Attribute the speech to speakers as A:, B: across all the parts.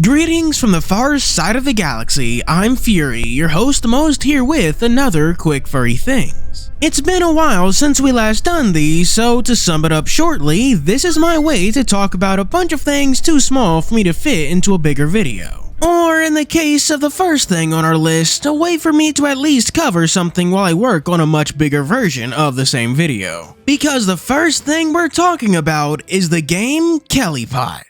A: Greetings from the far side of the galaxy, I'm Furry, your host most here with another quick furry things. It's been a while since we last done these, so to sum it up shortly, this is my way to talk about a bunch of things too small for me to fit into a bigger video. Or in the case of the first thing on our list, a way for me to at least cover something while I work on a much bigger version of the same video. Because the first thing we're talking about is the game Kelipot.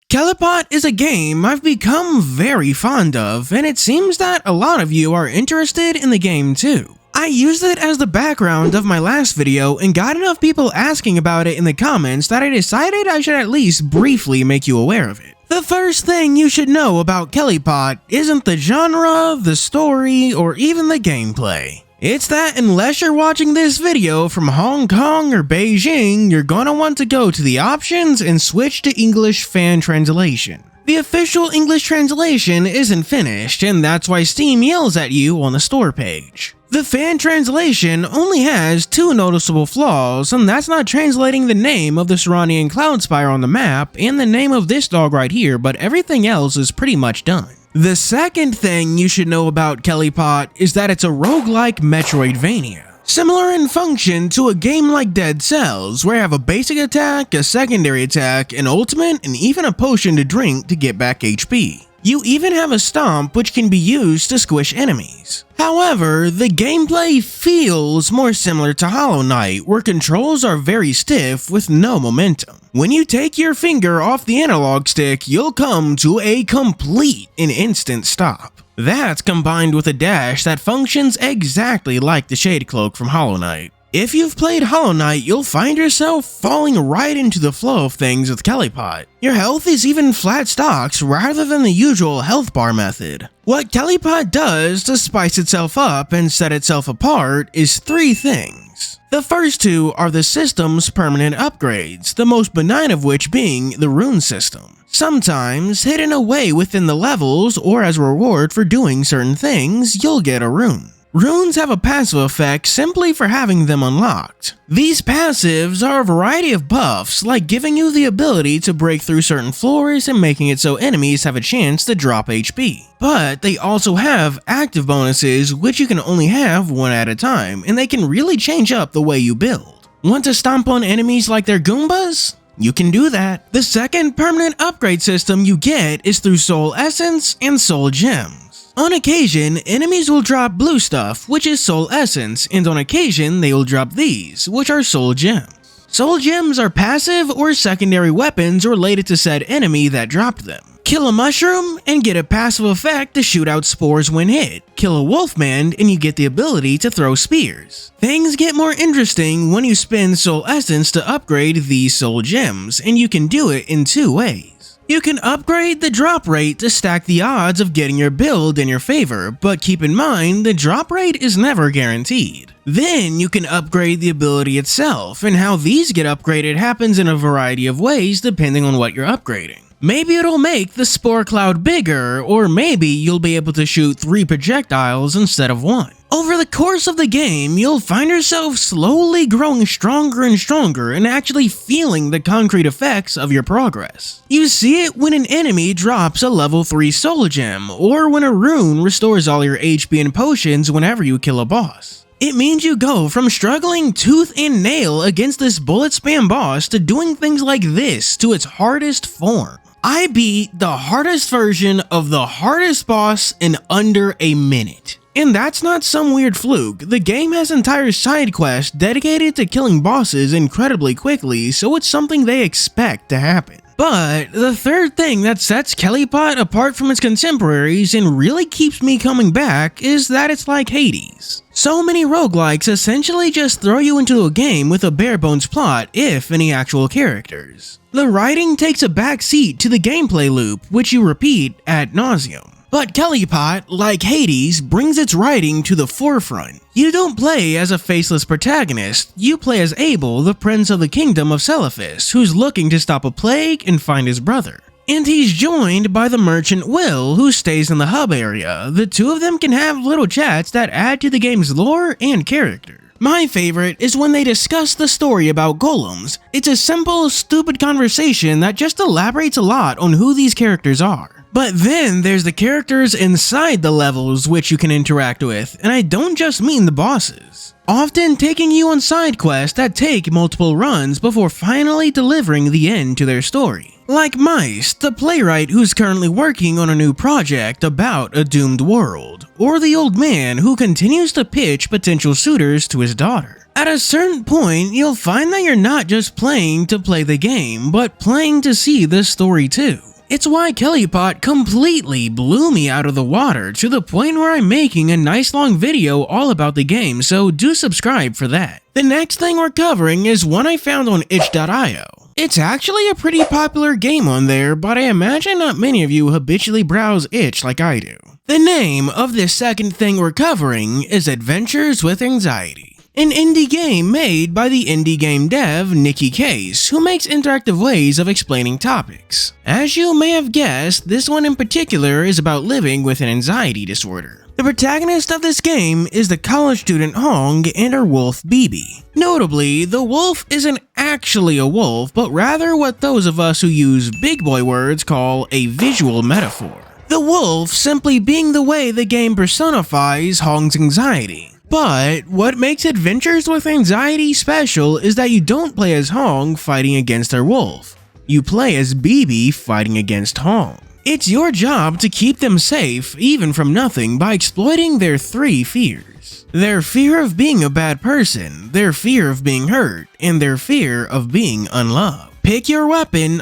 A: Kelipot is a game I've become very fond of, and it seems that a lot of you are interested in the game too. I used it as the background of my last video and got enough people asking about it in the comments that I decided I should at least briefly make you aware of it. The first thing you should know about Kelipot isn't the genre, the story, or even the gameplay. It's that unless you're watching this video from Hong Kong or Beijing, you're gonna want to go to the options and switch to English fan translation. The official English translation isn't finished, and that's why Steam yells at you on the store page. The fan translation only has two noticeable flaws, and that's not translating the name of the Serenian Cloud Spire on the map and the name of this dog right here, but everything else is pretty much done. The second thing you should know about Kelipot is that it's a roguelike Metroidvania. Similar in function to a game like Dead Cells, where you have a basic attack, a secondary attack, an ultimate, and even a potion to drink to get back HP. You even have a stomp which can be used to squish enemies. However, the gameplay feels more similar to Hollow Knight, where controls are very stiff with no momentum. When you take your finger off the analog stick, you'll come to a complete and instant stop. That's combined with a dash that functions exactly like the Shade Cloak from Hollow Knight. If you've played Hollow Knight, you'll find yourself falling right into the flow of things with Kelipot. Your health is even flat stocks rather than the usual health bar method. What Kelipot does to spice itself up and set itself apart is three things. The first two are the system's permanent upgrades, the most benign of which being the rune system. Sometimes, hidden away within the levels or as a reward for doing certain things, you'll get a rune. Runes have a passive effect simply for having them unlocked. These passives are a variety of buffs, like giving you the ability to break through certain floors and making it so enemies have a chance to drop HP. But they also have active bonuses which you can only have one at a time, and they can really change up the way you build. Want to stomp on enemies like they're Goombas? You can do that. The second permanent upgrade system you get is through Soul Essence and Soul Gems. On occasion, enemies will drop blue stuff, which is Soul Essence, and on occasion, they will drop these, which are Soul Gems. Soul Gems are passive or secondary weapons related to said enemy that dropped them. Kill a mushroom and get a passive effect to shoot out spores when hit. Kill a wolfman and you get the ability to throw spears. Things get more interesting when you spend Soul Essence to upgrade these Soul Gems, and you can do it in two ways. You can upgrade the drop rate to stack the odds of getting your build in your favor, but keep in mind the drop rate is never guaranteed. Then you can upgrade the ability itself, and how these get upgraded happens in a variety of ways depending on what you're upgrading. Maybe it'll make the spore cloud bigger, or maybe you'll be able to shoot 3 projectiles instead of 1. Over the course of the game, you'll find yourself slowly growing stronger and stronger and actually feeling the concrete effects of your progress. You see it when an enemy drops a level 3 soul gem, or when a rune restores all your HP and potions whenever you kill a boss. It means you go from struggling tooth and nail against this bullet spam boss to doing things like this to its hardest form. I beat the hardest version of the hardest boss in under a minute. And that's not some weird fluke. The game has entire side quests dedicated to killing bosses incredibly quickly, so it's something they expect to happen. But the third thing that sets Kelipot apart from its contemporaries and really keeps me coming back is that it's like Hades. So many roguelikes essentially just throw you into a game with a bare bones plot, if any actual characters. The writing takes a back seat to the gameplay loop, which you repeat ad nauseum. But Kelipot, like Hades, brings its writing to the forefront. You don't play as a faceless protagonist, you play as Abel, the prince of the kingdom of Celephus, who's looking to stop a plague and find his brother. And he's joined by the merchant Will, who stays in the hub area. The two of them can have little chats that add to the game's lore and character. My favorite is when they discuss the story about golems. It's a simple, stupid conversation that just elaborates a lot on who these characters are. But then there's the characters inside the levels which you can interact with, and I don't just mean the bosses. Often taking you on side quests that take multiple runs before finally delivering the end to their story. Like Mice, the playwright who's currently working on a new project about a doomed world, or the old man who continues to pitch potential suitors to his daughter. At a certain point, you'll find that you're not just playing to play the game, but playing to see the story too. It's why Kelipot completely blew me out of the water to the point where I'm making a nice long video all about the game, so do subscribe for that. The next thing we're covering is one I found on itch.io. It's actually a pretty popular game on there, but I imagine not many of you habitually browse itch like I do. The name of this second thing we're covering is Adventures with Anxiety. An indie game made by the indie game dev Nikki Case, who makes interactive ways of explaining topics. As you may have guessed, this one in particular is about living with an anxiety disorder. The protagonist of this game is the college student Hong and her wolf Bibi. Notably, the wolf isn't actually a wolf, but rather what those of us who use big boy words call a visual metaphor. The wolf simply being the way the game personifies Hong's anxiety. But what makes Adventures with Anxiety special is that you don't play as Hong fighting against her wolf. You play as Bibi fighting against Hong. It's your job to keep them safe, even from nothing, by exploiting their three fears. Their fear of being a bad person, their fear of being hurt, and their fear of being unloved. Pick your weapon,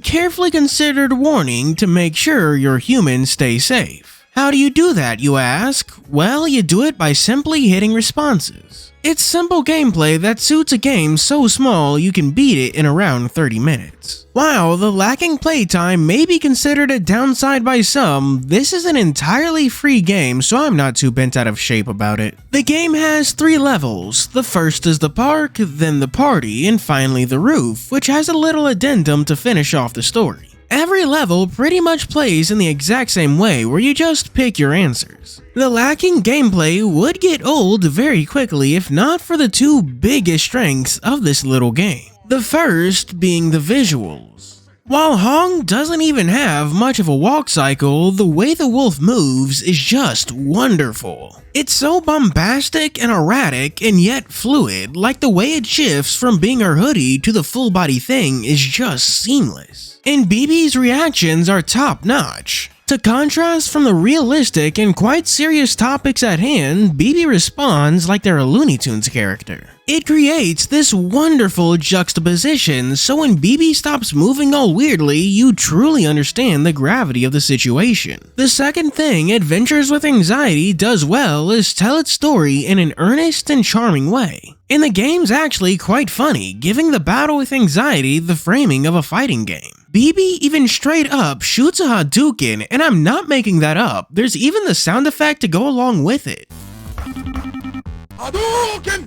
A: carefully considered warning to make sure your humans stay safe. How do you do that, you ask? Well, you do it by simply hitting responses. It's simple gameplay that suits a game so small you can beat it in around 30 minutes. While the lacking playtime may be considered a downside by some, this is an entirely free game, so I'm not too bent out of shape about it. The game has 3 levels. The first is the park, then the party, and finally the roof, which has a little addendum to finish off the story. Every level pretty much plays in the exact same way where you just pick your answers. The lacking gameplay would get old very quickly if not for the 2 biggest strengths of this little game. The first being the visuals. While Hong doesn't even have much of a walk cycle, the way the wolf moves is just wonderful. It's so bombastic and erratic and yet fluid, like the way it shifts from being her hoodie to the full body thing is just seamless. And Bibi's reactions are top notch. To contrast from the realistic and quite serious topics at hand, Bibi responds like they're a Looney Tunes character. It creates this wonderful juxtaposition, so when Bibi stops moving all weirdly, you truly understand the gravity of the situation. The second thing Adventures with Anxiety does well is tell its story in an earnest and charming way. And the game's actually quite funny, giving the battle with anxiety the framing of a fighting game. Bibi even straight up shoots a Hadouken, and I'm not making that up, there's even the sound effect to go along with it. Hadouken!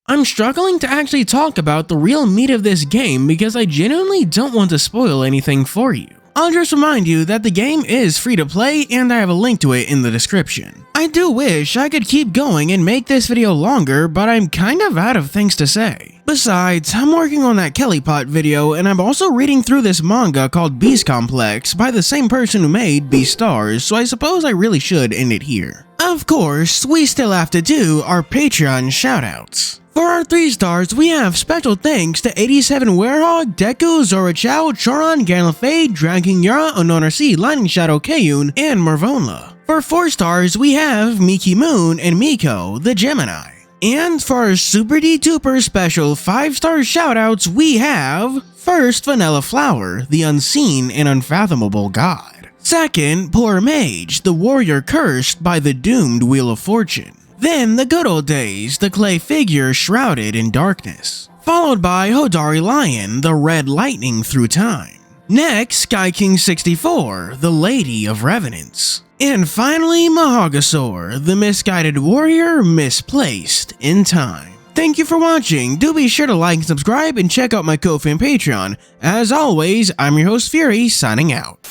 A: I'm struggling to actually talk about the real meat of this game because I genuinely don't want to spoil anything for you. I'll just remind you that the game is free to play and I have a link to it in the description. I do wish I could keep going and make this video longer, but I'm kind of out of things to say. Besides, I'm working on that Kelipot video and I'm also reading through this manga called Beast Complex by the same person who made Beastars, so I suppose I really should end it here. Of course, we still have to do our Patreon shoutouts. For our 3 stars, we have special thanks to 87 Werehog, Deku, Zorochao, Choron, Ganlafay, Dragon Yara, Ononarsi, Lightning Shadow Kayun, and Marvonla. For 4 stars, we have Miki Moon and Miko, the Gemini. And for our Super D2per special 5-star shoutouts, we have first Vanilla Flower, the unseen and unfathomable god. Second, Poor Mage, the warrior cursed by the doomed Wheel of Fortune. Then the Good Old Days, the clay figure shrouded in darkness. Followed by Hodari Lion, the red lightning through time. Next, Sky King 64, the Lady of Revenants. And finally, Mahagasaur, the misguided warrior misplaced in time. Thank you for watching. Do be sure to like and subscribe and check out my Ko-fi and Patreon. As always, I'm your host Furry, signing out.